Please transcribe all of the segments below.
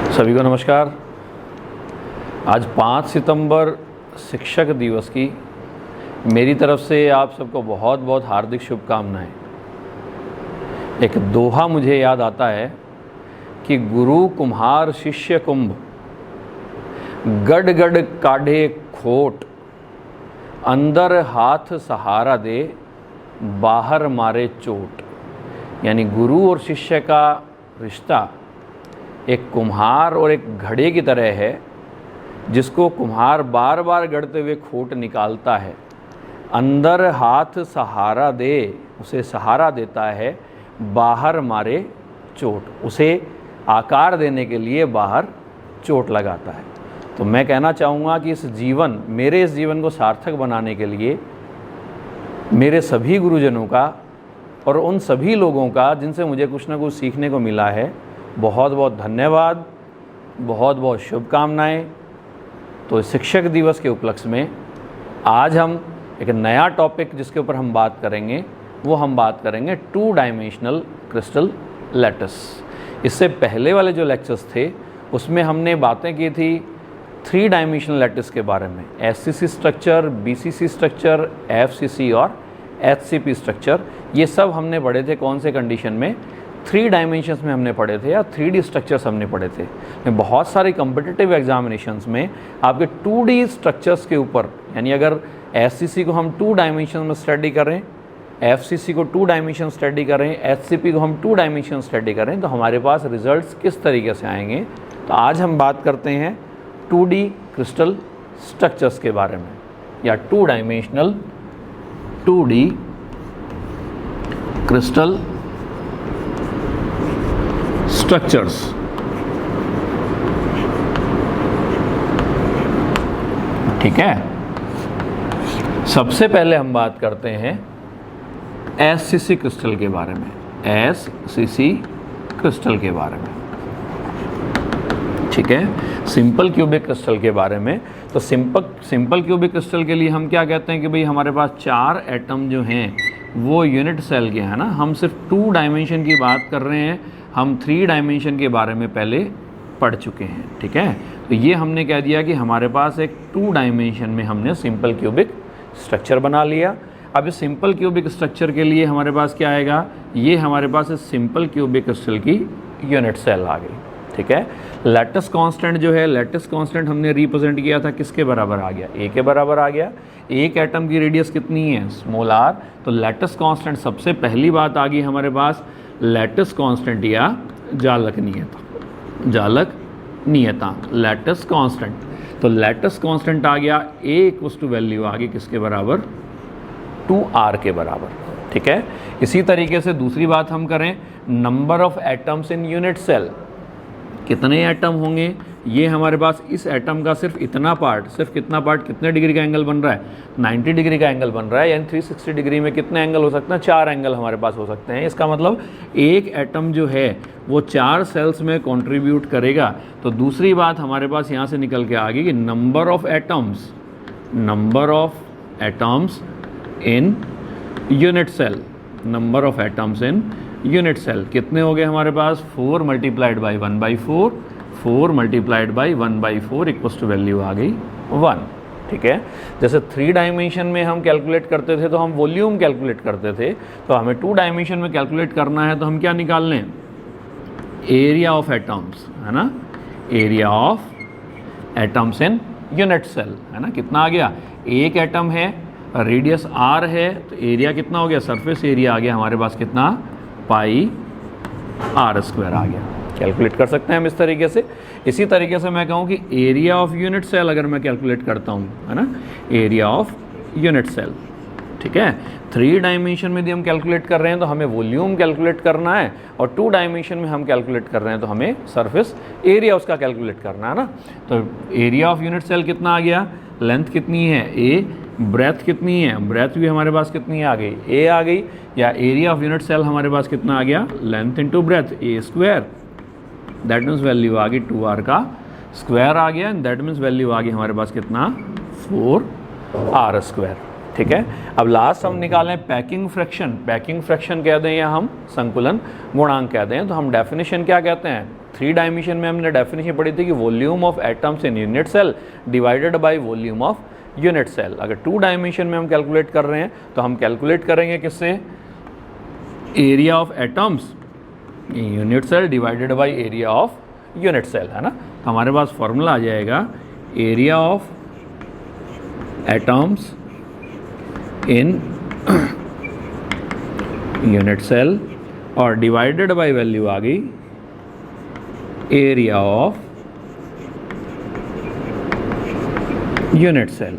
सभी को नमस्कार। आज 5 सितंबर शिक्षक दिवस की मेरी तरफ से आप सबको बहुत बहुत हार्दिक शुभकामनाएं। एक दोहा मुझे याद आता है कि गुरु कुम्हार शिष्य कुंभ, गड़ गड़ काढ़े खोट, अंदर हाथ सहारा दे, बाहर मारे चोट। यानी गुरु और शिष्य का रिश्ता एक कुम्हार और एक घड़े की तरह है, जिसको कुम्हार बार बार गढ़ते हुए खोट निकालता है, अंदर हाथ सहारा दे, उसे सहारा देता है, बाहर मारे चोट, उसे आकार देने के लिए बाहर चोट लगाता है। तो मैं कहना चाहूँगा कि मेरे इस जीवन को सार्थक बनाने के लिए मेरे सभी गुरुजनों का और उन सभी लोगों का जिनसे मुझे कुछ ना कुछ सीखने को मिला है, बहुत बहुत धन्यवाद, बहुत बहुत शुभकामनाएं। तो शिक्षक दिवस के उपलक्ष्य में आज हम एक नया टॉपिक जिसके ऊपर हम बात करेंगे, वो हम बात करेंगे 2 डायमेंशनल क्रिस्टल लैटिस। इससे पहले वाले जो लेक्चर्स थे उसमें हमने बातें की थी 3 डायमेंशनल लैटिस के बारे में, SCC structure, BCC structure, FCC और HCP स्ट्रक्चर। ये सब हमने पढ़े थे कौन से कंडीशन में, 3 डायमेंशंस में हमने पढ़े थे या 3D स्ट्रक्चर्स हमने पढ़े थे। बहुत सारे कॉम्पिटिटिव एग्जामिनेशंस में आपके 2D स्ट्रक्चर्स के ऊपर, यानी अगर SCC को हम 2 डायमेंशन में स्टडी करें, FCC को 2 डायमेंशन स्टडी करें, HCP को हम 2 डायमेंशन स्टडी करें, तो हमारे पास रिजल्ट्स किस तरीके से आएंगे। तो आज हम बात करते हैं 2D क्रिस्टल स्ट्रक्चर्स के बारे में, या 2 डायमेंशनल 2D क्रिस्टल स्ट्रक्चर्स। ठीक है, सबसे पहले हम बात करते हैं SCC क्रिस्टल के बारे में, SCC क्रिस्टल के बारे में। ठीक है, सिंपल क्यूबिक क्रिस्टल के बारे में। तो सिंपल क्यूबिक क्रिस्टल के लिए हम क्या कहते हैं कि भाई हमारे पास 4 एटम जो हैं वो यूनिट सेल के हैं ना। हम सिर्फ 2 डायमेंशन की बात कर रहे हैं, हम 3 डायमेंशन के बारे में पहले पढ़ चुके हैं। ठीक है, तो ये हमने कह दिया कि हमारे पास एक 2 डायमेंशन में हमने सिंपल क्यूबिक स्ट्रक्चर बना लिया। अब इस सिंपल क्यूबिक स्ट्रक्चर के लिए हमारे पास क्या आएगा, ये हमारे पास इस सिंपल क्यूबिक क्रिस्टल की यूनिट सेल आ गई। ठीक है, लैटिस कांस्टेंट जो है, लैटिस कांस्टेंट हमने रिप्रेजेंट किया था किसके बराबर आ गया, A के बराबर आ गया। एक एटम की रेडियस कितनी है, स्मॉल r। तो लैटिस कांस्टेंट सबसे पहली बात आ गई हमारे पास, लैटिस कांस्टेंट या जालक नियतांक, जालक नियतांक, लैटिस कांस्टेंट। तो लैटिस कांस्टेंट आ गया, A इक्वल्स टू वैल्यू आ गई किसके बराबर, 2r के बराबर। ठीक है, इसी तरीके से दूसरी बात हम करें, number of atoms in unit cell, कितने एटम होंगे, ये हमारे पास इस एटम का सिर्फ इतना पार्ट, सिर्फ कितना पार्ट, कितने डिग्री का एंगल बन रहा है, 90 डिग्री का एंगल बन रहा है। यानी 360 डिग्री में कितने एंगल हो सकते हैं, 4 एंगल हमारे पास हो सकते हैं। इसका मतलब एक एटम जो है वो 4 सेल्स में कंट्रीब्यूट करेगा। तो दूसरी बात हमारे पास यहाँ से निकल के आ गई कि number of atoms in unit cell, number of atoms in unit cell कितने हो गए हमारे पास, 4 multiplied by 1/4, 4 multiplied by 1/4 equals to value आ गई 1। ठीक है, जैसे 3 डायमेंशन में हम कैलकुलेट करते थे तो हम वॉल्यूम कैलकुलेट करते थे, तो हमें 2 डायमेंशन में कैलकुलेट करना है तो हम क्या निकाल लें, एरिया ऑफ एटम्स, है ना, area of atoms in unit cell, है ना। कितना आ गया, एक एटम है, रेडियस r है, तो एरिया कितना हो गया, सरफेस एरिया आ गया हमारे पास कितना, πr² आ गया। कैलकुलेट कर सकते हैं हम इस तरीके से। इसी तरीके से मैं कहूँ कि एरिया ऑफ यूनिट सेल अगर मैं कैलकुलेट करता हूँ, है ना, एरिया ऑफ यूनिट सेल। ठीक है, 3 डायमेंशन में यदि हम कैलकुलेट कर रहे हैं तो हमें वॉल्यूम कैलकुलेट करना है, और 2 डायमेंशन में हम कैलकुलेट कर रहे हैं तो हमें सरफेस एरिया उसका कैलकुलेट करना है ना। तो एरिया ऑफ यूनिट सेल कितना आ गया, लेंथ कितनी है A, ब्रेथ कितनी है, ब्रेथ भी हमारे पास कितनी आ गई, A आ गई, या एरिया ऑफ यूनिट सेल हमारे पास कितना आ गया, length into breadth, A², that means value आ गई 2r का स्क्वायर आ गया, एंड दैट मीन्स वैल्यू आ गई हमारे पास कितना, 4r²। ठीक है, अब लास्ट हम निकालें पैकिंग फ्रैक्शन। पैकिंग फ्रैक्शन कह दें या हम संकुलन गुणांक कह दें, तो हम डेफिनेशन क्या कहते हैं, 3 डायमेंशन में हमने डेफिनेशन पढ़ी थी कि volume of atoms in unit cell divided by volume of unit cell. अगर 2 डायमेंशन में हम कैलकुलेट कर रहे हैं तो हम कैलकुलेट करेंगे किससे, area of atoms in unit cell divided by area of unit cell, है ना। तो हमारे पास फॉर्मूला आ जाएगा area of atoms in unit cell और डिवाइडेड बाय वैल्यू आ गई एरिया ऑफ यूनिट सेल,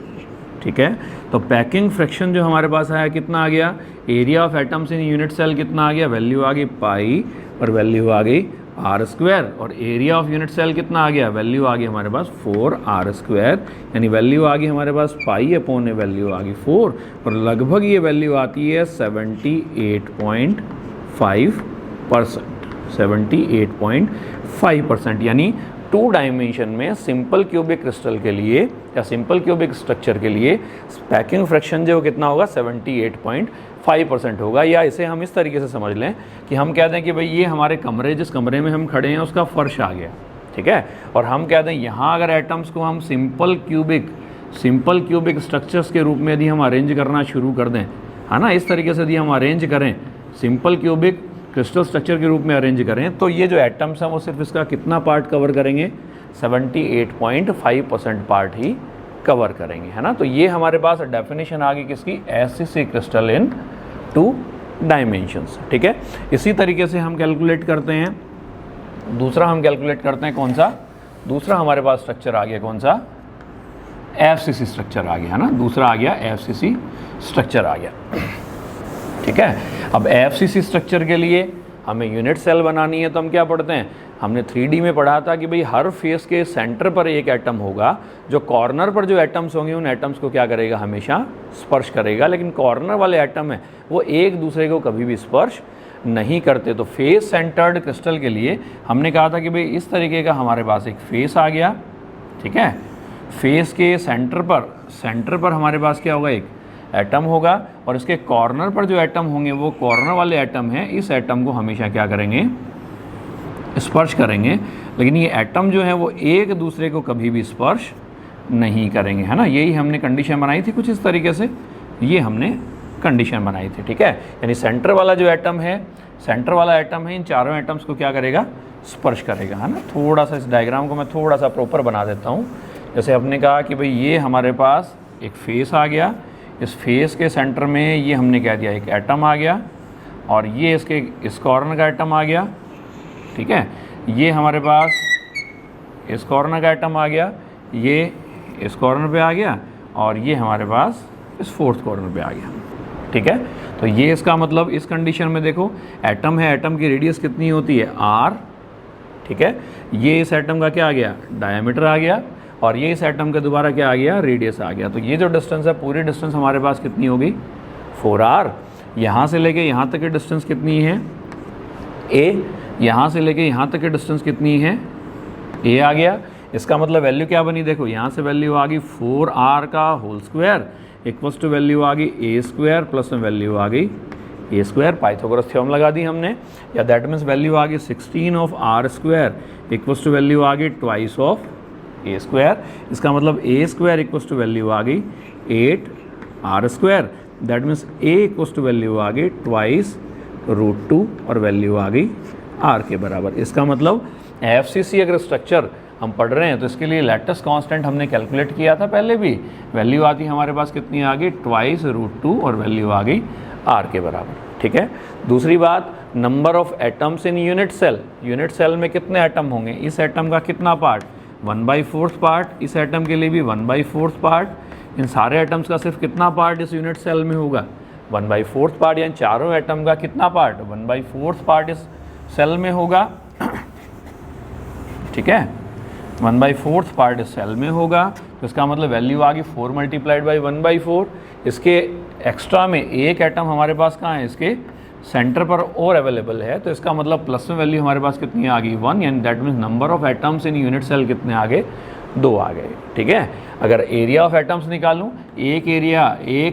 ठीक है। तो पैकिंग फ्रैक्शन जो हमारे पास आया कितना आ गया, area of atoms in unit cell कितना आ गया, वैल्यू आ गई पाई और वैल्यू आ गई आर स्क्वायर, और एरिया ऑफ यूनिट सेल कितना आ गया, वैल्यू आ गई हमारे पास 4r स्क्वायर, यानी वैल्यू आ गई हमारे पास पाई अपॉन वैल्यू आ गई 4, और लगभग ये वैल्यू आती है 78.5%, यानी 2 डायमेंशन में सिंपल क्यूबिक क्रिस्टल के लिए या सिंपल क्यूबिक स्ट्रक्चर के लिए पैकिंग फ्रैक्शन जो कितना होगा 78.5% होगा। या इसे हम इस तरीके से समझ लें कि हम कहते हैं कि भाई ये हमारे कमरे, जिस कमरे में हम खड़े हैं उसका फर्श आ गया, ठीक है, और हम कहते हैं यहाँ अगर एटम्स को हम सिंपल क्यूबिक स्ट्रक्चर्स के रूप में यदि हम अरेंज करना शुरू कर दें, है ना, इस तरीके से यदि हम अरेंज करें, सिंपल क्यूबिक क्रिस्टल स्ट्रक्चर के रूप में अरेंज करें, तो ये जो एटम्स हैं वो सिर्फ इसका कितना पार्ट कवर करेंगे, 78.5% पार्ट ही कवर करेंगे, है ना। तो ये हमारे पास डेफिनेशन आ गई किसकी, एससीसी क्रिस्टल इन 2 डायमेंशंस, ठीक है। इसी तरीके से हम कैलकुलेट करते हैं, दूसरा हम कैलकुलेट करते हैं कौन सा, दूसरा हमारे पास स्ट्रक्चर आ गया कौन सा, एफसीसी स्ट्रक्चर आ गया, है ना, दूसरा आ गया एफसीसी स्ट्रक्चर आ गया, ठीक है। अब एफसीसी स्ट्रक्चर के लिए हमें यूनिट सेल बनानी है, तो हम क्या पढ़ते हैं, हमने 3D में पढ़ा था कि भाई हर फेस के सेंटर पर एक एटम होगा, जो कॉर्नर पर जो एटम्स होंगे उन एटम्स को क्या करेगा, हमेशा स्पर्श करेगा, लेकिन कॉर्नर वाले एटम है वो एक दूसरे को कभी भी स्पर्श नहीं करते। तो फेस सेंटर्ड क्रिस्टल के लिए हमने कहा था कि भाई इस तरीके का हमारे पास एक फेस आ गया, ठीक है, फेस के सेंटर पर हमारे पास क्या होगा, एक एटम होगा, और इसके कॉर्नर पर जो एटम होंगे वो कॉर्नर वाले एटम हैं, इस एटम को हमेशा क्या करेंगे, स्पर्श करेंगे, लेकिन ये एटम जो है वो एक दूसरे को कभी भी स्पर्श नहीं करेंगे, है ना। यही हमने कंडीशन बनाई थी कुछ इस तरीके से, ये हमने कंडीशन बनाई थी, ठीक है। यानी सेंटर वाला जो एटम है, इन चारों एटम्स को क्या करेगा, स्पर्श करेगा, है ना। थोड़ा सा इस डायग्राम को मैं थोड़ा सा प्रॉपर बना देता हूँ। जैसे आपने कहा कि भाई ये हमारे पास एक फेस आ गया, इस फेस के सेंटर में ये हमने कह दिया एक एटम आ गया, और ये इसके इस कॉर्नर का एटम आ गया, ठीक है, ये हमारे पास इस कॉर्नर का एटम आ गया, ये इस कॉर्नर पे आ गया, और ये हमारे पास इस फोर्थ कॉर्नर पे आ गया, ठीक है। तो ये इसका मतलब इस कंडीशन में देखो एटम है, एटम की रेडियस कितनी होती है, r, ठीक है, ये इस एटम का क्या आ गया, डायमीटर आ गया, और ये इस एटम का दोबारा क्या आ गया, रेडियस आ गया। तो ये जो डिस्टेंस है, पूरी डिस्टेंस हमारे पास कितनी होगी, 4r। यहाँ से लेके यहाँ तक की डिस्टेंस कितनी है, a, यहाँ से लेके यहाँ तक की डिस्टेंस कितनी है, a आ गया। इसका मतलब वैल्यू क्या बनी, देखो यहाँ से वैल्यू आ गई 4r का whole square equals to value आ गई a स्क्वायर प्लस में वैल्यू आ गई a स्क्वायर, पाइथागोरस थ्योरम लगा दी हमने, या दैट मीन्स वैल्यू आ गई 16 of r square equals to value आ गई ट्वाइस ऑफ a स्क्वायर। इसका मतलब a square equals to value आ गई 8r square, that means a equals to value आ गई ट्वाइस √2 और वैल्यू आ गई r के बराबर। इसका मतलब एफसीसी अगर स्ट्रक्चर हम पढ़ रहे हैं तो इसके लिए लैटिस कांस्टेंट हमने कैलकुलेट किया था पहले भी, वैल्यू आती हमारे पास कितनी आ गई, ट्वाइस √2 और वैल्यू आ गई r के बराबर, ठीक है। दूसरी बात, number of atoms in unit cell में कितने एटम होंगे, इस एटम का कितना पार्ट, 1/4 पार्ट, इस एटम के लिए भी 1/4 पार्ट, इन सारे एटम्स का सिर्फ कितना पार्ट इस यूनिट सेल में होगा, 1/4 पार्ट, यानी चारों एटम का कितना पार्ट, 1/4 पार्ट इस सेल में होगा, ठीक है, 1/4 पार्ट इस सेल में होगा। तो इसका मतलब वैल्यू आ गई 4 × 1/4। इसके एक्स्ट्रा में एक एटम हमारे पास कहाँ है, इसके सेंटर पर और अवेलेबल है, तो इसका मतलब प्लस में वैल्यू हमारे पास कितनी आ गई, 1, यानी that means number of atoms in unit cell कितने आ गए, 2 आ गए, ठीक है। अगर एरिया ऑफ एटम्स निकालूं, एक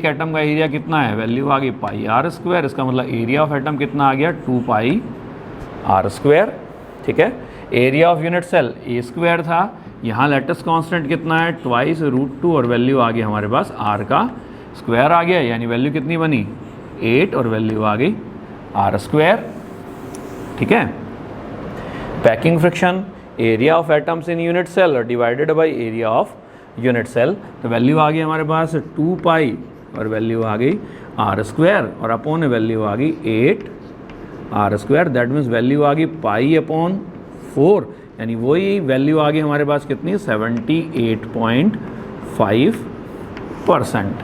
एटम का एरिया कितना है, वैल्यू आ गई πr स्क्वायर, इसका मतलब एरिया ऑफ एटम कितना आ गया, 2πr स्क्वायर, ठीक है। Area of unit cell A square था, यहाँ लेटेस्ट कांस्टेंट कितना है ट्वाइस √2 और वैल्यू आ गई हमारे पास r का स्क्वायर आ गया, यानी वैल्यू कितनी बनी 8 और वैल्यू आ गई r स्क्वायर। ठीक है, packing friction area of atoms in unit cell divided by area of unit cell, तो वैल्यू आ गई हमारे पास 2 पाई और वैल्यू आ गई r स्क्वायर और अपॉन वैल्यू आ गई 8 r square, that means value आ गई पाई अपॉन 4, यानी वही वैल्यू आ गई हमारे पास कितनी 78.5%।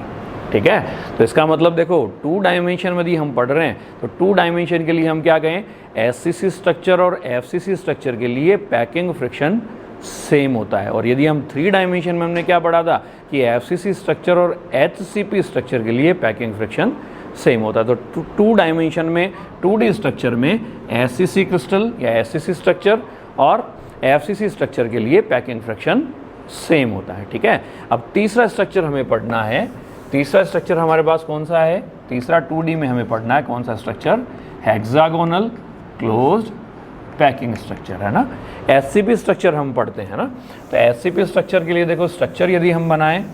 ठीक है, तो इसका मतलब देखो 2 डायमेंशन में यदि हम पढ़ रहे हैं तो 2 डायमेंशन के लिए हम क्या कहें, एससीसी स्ट्रक्चर और एफसीसी स्ट्रक्चर के लिए पैकिंग फ्रिक्शन सेम होता है। और यदि हम 3 डायमेंशन में हमने क्या पढ़ा था कि एफसीसी स्ट्रक्चर और एचसीपी स्ट्रक्चर के लिए पैकिंग फ्रिक्शन सेम होता है। तो 2 डायमेंशन में 2D स्ट्रक्चर में एससीसी क्रिस्टल या एससीसी स्ट्रक्चर और एफसीसी स्ट्रक्चर के लिए पैकिंग फ्रिक्शन सेम होता है। ठीक है, अब तीसरा स्ट्रक्चर हमें पढ़ना है। तीसरा स्ट्रक्चर हमारे पास कौन सा है, तीसरा 2D में हमें पढ़ना है कौन सा structure, hexagonal closed packing structure, है ना। एससीपी स्ट्रक्चर हम पढ़ते हैं ना, तो एससीपी स्ट्रक्चर के लिए देखो स्ट्रक्चर यदि हम बनाएं,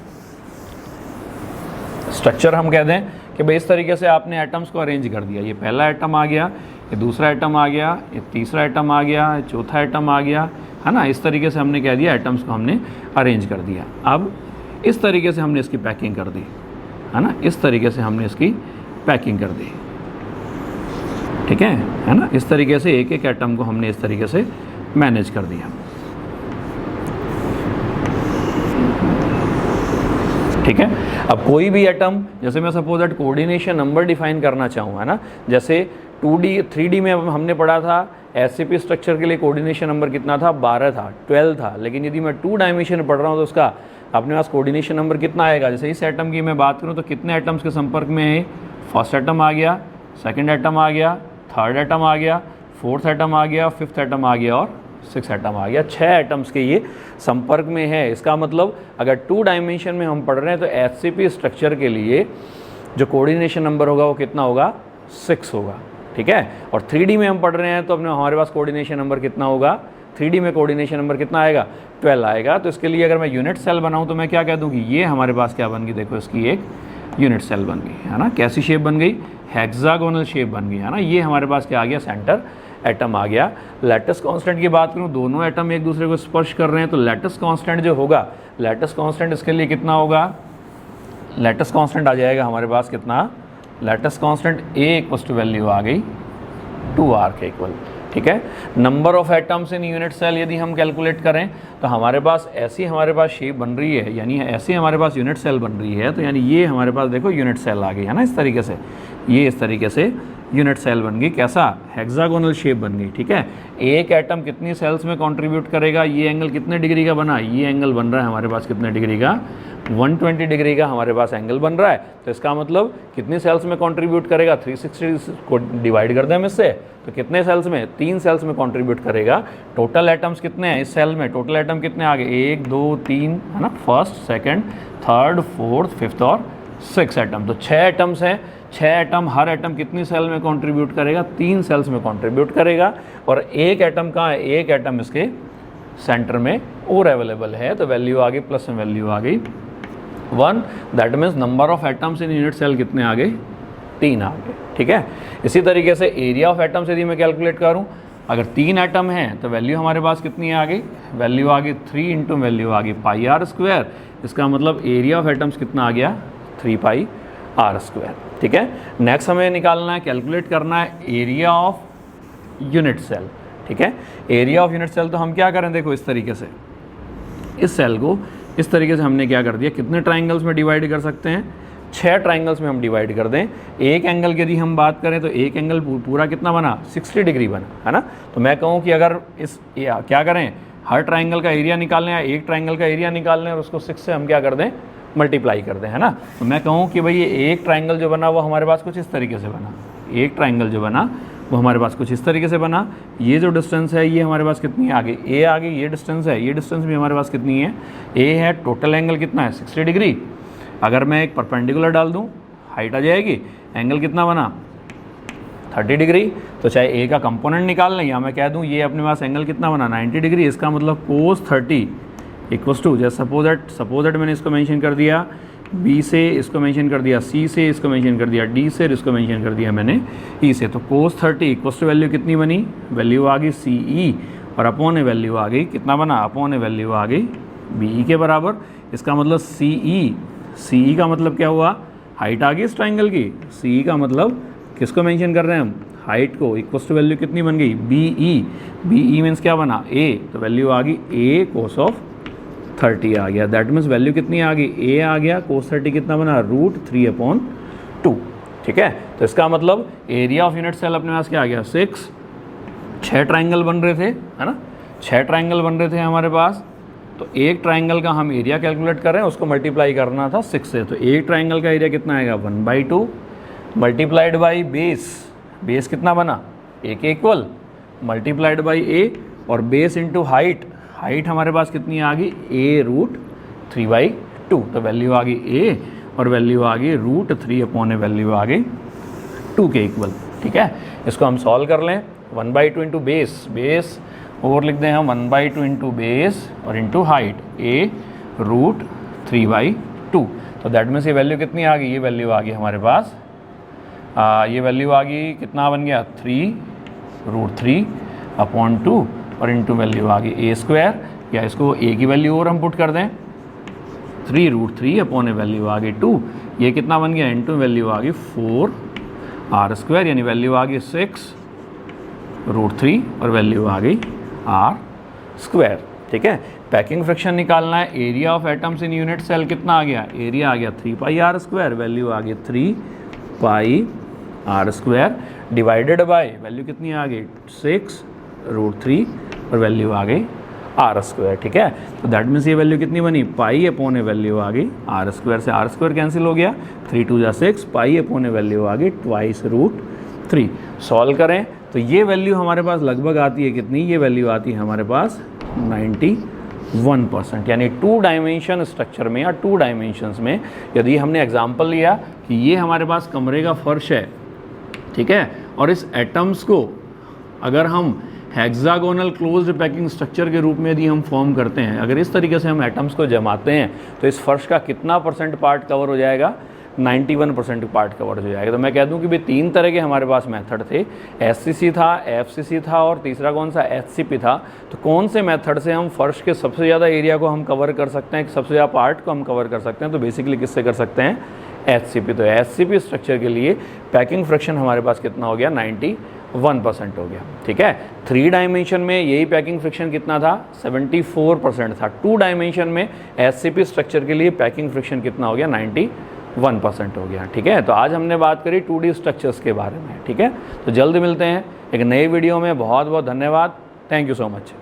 स्ट्रक्चर हम कह दें कि भाई इस तरीके से आपने एटम्स को अरेंज कर दिया, ये पहला एटम आ गया, ये दूसरा एटम आ गया, ये तीसरा एटम आ गया, ये चौथा एटम आ गया, है ना। इस तरीके से हमने कह दिया एटम्स को हमने अरेंज कर दिया। अब इस तरीके से हमने इसकी पैकिंग कर दी, है ना, इस तरीके से हमने इसकी पैकिंग कर दी। ठीक है ना, इस तरीके से एक एक एटम को हमने इस तरीके से मैनेज कर दिया। ठीक है, अब कोई भी एटम, जैसे मैं suppose that coordination number define करना चाहूँ, है ना, जैसे 2D 3D में हमने पढ़ा था एससीपी स्ट्रक्चर के लिए कोऑर्डिनेशन नंबर कितना था 12 था, 12 था, लेकिन यदि मैं 2 डायमेंशन में पढ़ रहा हूँ तो उसका अपने पास कोऑर्डिनेशन नंबर कितना आएगा। जैसे इस एटम की मैं बात करूँ तो कितने एटम्स के संपर्क में है, फर्स्ट एटम आ गया, सेकंड एटम आ गया, थर्ड एटम आ गया, फोर्थ एटम आ गया, फिफ्थ एटम आ गया और 6 एटम आ गया। 6 एटम्स के ये संपर्क में है। इसका मतलब अगर 2 डायमेंशन में हम पढ़ रहे हैं तो एचसीपी स्ट्रक्चर के लिए जो कोऑर्डिनेशन नंबर होगा वो कितना होगा 6 होगा। ठीक है, और 3D में हम पढ़ रहे हैं तो अपने हमारे पास कोऑर्डिनेशन नंबर कितना होगा, 3D में कोऑर्डिनेशन नंबर कितना आएगा 12 आएगा। तो इसके लिए अगर मैं यूनिट सेल बनाऊं तो मैं क्या कह दूं कि ये हमारे पास क्या बन गई, देखो इसकी एक यूनिट सेल बन गई, है ना। कैसी शेप बन गई, हेक्सागोनल शेप बन गई, है ना। ये हमारे पास क्या आ गया, सेंटर एटम आ गया। लैटिस कांस्टेंट की बात करूं, दोनों एटम एक दूसरे को स्पर्श कर रहे हैं तो लैटिस कांस्टेंट जो होगा, लैटिस कांस्टेंट इसके लिए कितना होगा, लैटिस कांस्टेंट आ जाएगा हमारे पास कितना, lattice constant A equals to value आ गई 2r के इक्वल। ठीक है, number of atoms in unit cell यदि हम कैलकुलेट करें तो हमारे पास ऐसी हमारे पास शेप बन रही है, यानी ऐसी हमारे पास यूनिट सेल बन रही है, तो यानी ये हमारे पास देखो यूनिट सेल आ गई, है ना। इस तरीके से ये इस तरीके से यूनिट सेल बन गई, कैसा, हेक्सागोनल शेप बन गई। ठीक है, एक एटम कितनी सेल्स में कंट्रीब्यूट करेगा, ये एंगल कितने डिग्री का बना, ये एंगल बन रहा है हमारे पास कितने डिग्री का, 120 डिग्री का हमारे पास एंगल बन रहा है। तो इसका मतलब कितनी सेल्स में कंट्रीब्यूट करेगा, 360 को डिवाइड कर दें हम इससे, तो कितने सेल्स में, 3 सेल्स में कंट्रीब्यूट करेगा। टोटल एटम्स कितने हैं इस सेल में, टोटल एटम कितने आ गए, 1 2 3, है ना, first second third fourth fifth और 6 एटम। तो 6 एटम्स हैं, 6 एटम, हर एटम कितनी सेल में कंट्रीब्यूट करेगा, 3 सेल्स में कंट्रीब्यूट करेगा। और एक एटम कहाँ है, एक एटम इसके सेंटर में और अवेलेबल है, तो वैल्यू आ गई प्लस में वैल्यू आ गई 1, that means number of atoms in unit cell कितने आ गए, 3 आ गए। ठीक है, इसी तरीके से एरिया ऑफ एटम्स यदि मैं कैलकुलेट करूं, अगर 3 एटम हैं तो वैल्यू हमारे पास कितनी आ गई, वैल्यू आ गई 3 इंटू वैल्यू आ गई पाई आर स्क्वायर। इसका मतलब एरिया ऑफ एटम्स कितना आ गया, 3 पाई आर स्क्वायर। ठीक है, नेक्स्ट हमें निकालना है, कैलकुलेट करना है एरिया ऑफ यूनिट सेल। ठीक है, एरिया ऑफ यूनिट सेल तो हम क्या करें, देखो इस तरीके से, इस सेल को इस तरीके से हमने क्या कर दिया, कितने ट्राइंगल्स में डिवाइड कर सकते हैं, 6 ट्राइंगल्स में हम डिवाइड कर दें। एक एंगल की यदि हम बात करें तो एक एंगल पूरा कितना बना, 60 डिग्री बना, है ना। तो मैं कहूँ कि अगर क्या करें, हर ट्राइंगल का एरिया निकाल लें या एक ट्राइंगल का एरिया निकाल लें और उसको 6 से हम क्या कर दें, मल्टीप्लाई कर दें, है ना। तो मैं कहूँ कि भाई ये एक ट्राइंगल जो बना वो हमारे पास कुछ इस तरीके से बना, एक ट्राइंगल जो बना वो हमारे पास कुछ इस तरीके से बना। ये जो डिस्टेंस है ये हमारे पास कितनी है, आगे ए आ गई, ये डिस्टेंस है, ये डिस्टेंस भी हमारे पास कितनी है, ए है। टोटल एंगल कितना है, 60 डिग्री। अगर मैं एक परपेंडिकुलर डाल दूँ, हाइट आ जाएगी, एंगल कितना बना 30 डिग्री। तो चाहे ए का कंपोनेंट निकाल लें या मैं कह दूं ये अपने पास एंगल कितना बना 90 डिग्री, इसका मतलब कोस 30 इक्वल्स टू, जैसे सपोज दैट मैंने इसको मेंशन कर दिया बी से, इसको मेंशन कर दिया सी से, इसको मेंशन कर दिया डी से, इसको मेंशन कर दिया मैंने ई से। तो कोस 30 इक्वल्स टू वैल्यू कितनी बनी, वैल्यू आ गई सी ई, और अपॉन ए वैल्यू आ गई कितना बना, अपॉन ए वैल्यू आ गई बी ई के बराबर। इसका मतलब सी ई का मतलब क्या हुआ, हाइट आ गई इस ट्राइंगल की। सी ई का मतलब किसको मेंशन कर रहे हैं हम, हाइट को। इक्वल्स टू वैल्यू कितनी बन गई, बी ई मीन्स क्या बना, ए, तो वैल्यू आ गई ए कोस ऑफ 30 आ गया। दैट मीन्स वैल्यू कितनी आ गई, ए आ गया, कोस 30 कितना बना, √3/2। ठीक है, तो इसका मतलब एरिया ऑफ यूनिट सेल अपने पास क्या आ गया 6। 6 ट्राइंगल बन रहे थे, है ना, 6 ट्राइंगल बन रहे थे हमारे पास। तो एक ट्राइंगल का हम एरिया कैलकुलेट कर रहे हैं, उसको मल्टीप्लाई करना था 6 से। तो एक ट्राइंगल का एरिया कितना आएगा 1/2 मल्टीप्लाइड बाई बेस कितना बना, ए के इक्वल, मल्टीप्लाइड बाई ए, और बेस इंटू हाइट हमारे पास कितनी आ गई, ए √3/2। तो वैल्यू आ गई ए और वैल्यू आ गई √3/, वैल्यू आ गई 2 के इक्वल। ठीक है, इसको हम सॉल्व कर लें। 1/2 इंटू बेस और लिख दें हम 1/2 इंटू बेस और इंटू हाइट ए √3/2। तो दैट मीन्स ये वैल्यू कितनी आ गई, ये वैल्यू आ गई हमारे पास, ये वैल्यू आ गई कितना बन गया 3√3/2 और इंटू वैल्यू आ गई a², या इसको a की वैल्यू और हम पुट कर दें 3√3/, वैल्यू आ गई 2। ये कितना बन गया, इंटू वैल्यू आ गई 4r², यानी वैल्यू आ गई 6√3 और वैल्यू आ गई r²। ठीक है, पैकिंग फ्रैक्शन निकालना है। Area of atoms in unit cell कितना आ गया, एरिया आ गया 3πr², वैल्यू आ गई 3πr² डिवाइडेड बाय वैल्यू कितनी आ गई 6√3 और वैल्यू आ गई r²। ठीक है, तो दैट मीन्स ये वैल्यू कितनी बनी, π/, वैल्यू आ गई r² से r² कैंसिल हो गया, 3 2 जा 6, π/, वैल्यू आ गई 2/√3। सॉल्व करें तो ये वैल्यू हमारे पास लगभग आती है कितनी, ये वैल्यू आती है हमारे पास 91%। यानी 2 डायमेंशन स्ट्रक्चर में या 2 डायमेंशंस में, यदि हमने एग्जांपल लिया कि ये हमारे पास कमरे का फर्श है, ठीक है, और इस एटम्स को अगर हम हेक्सागोनल क्लोज्ड पैकिंग स्ट्रक्चर के रूप में यदि हम फॉर्म करते हैं, अगर इस तरीके से हम एटम्स को जमाते हैं तो इस फर्श का कितना परसेंट पार्ट कवर हो जाएगा, 91% पार्ट कवर हो जाएगा। तो मैं कह दूं कि भाई 3 तरह के हमारे पास मेथड थे, SCC था, FCC था और तीसरा कौन सा, HCP था। तो कौन से मेथड से हम फर्श के सबसे ज़्यादा एरिया को हम कवर कर सकते हैं, सबसे ज़्यादा पार्ट को हम कवर कर सकते हैं, तो बेसिकली किससे कर सकते हैं, HCP। तो HCP स्ट्रक्चर के लिए पैकिंग फ्रैक्शन हमारे पास कितना हो गया, 91% हो गया। ठीक है, 3 डायमेंशन में यही पैकिंग फ्रिक्शन कितना था, 74% था। 2 डायमेंशन में SCP स्ट्रक्चर के लिए पैकिंग फ्रिक्शन कितना हो गया, 91% हो गया। ठीक है, तो आज हमने बात करी 2D स्ट्रक्चर्स के बारे में। ठीक है, तो जल्द मिलते हैं एक नए वीडियो में। बहुत बहुत धन्यवाद, थैंक यू सो मच।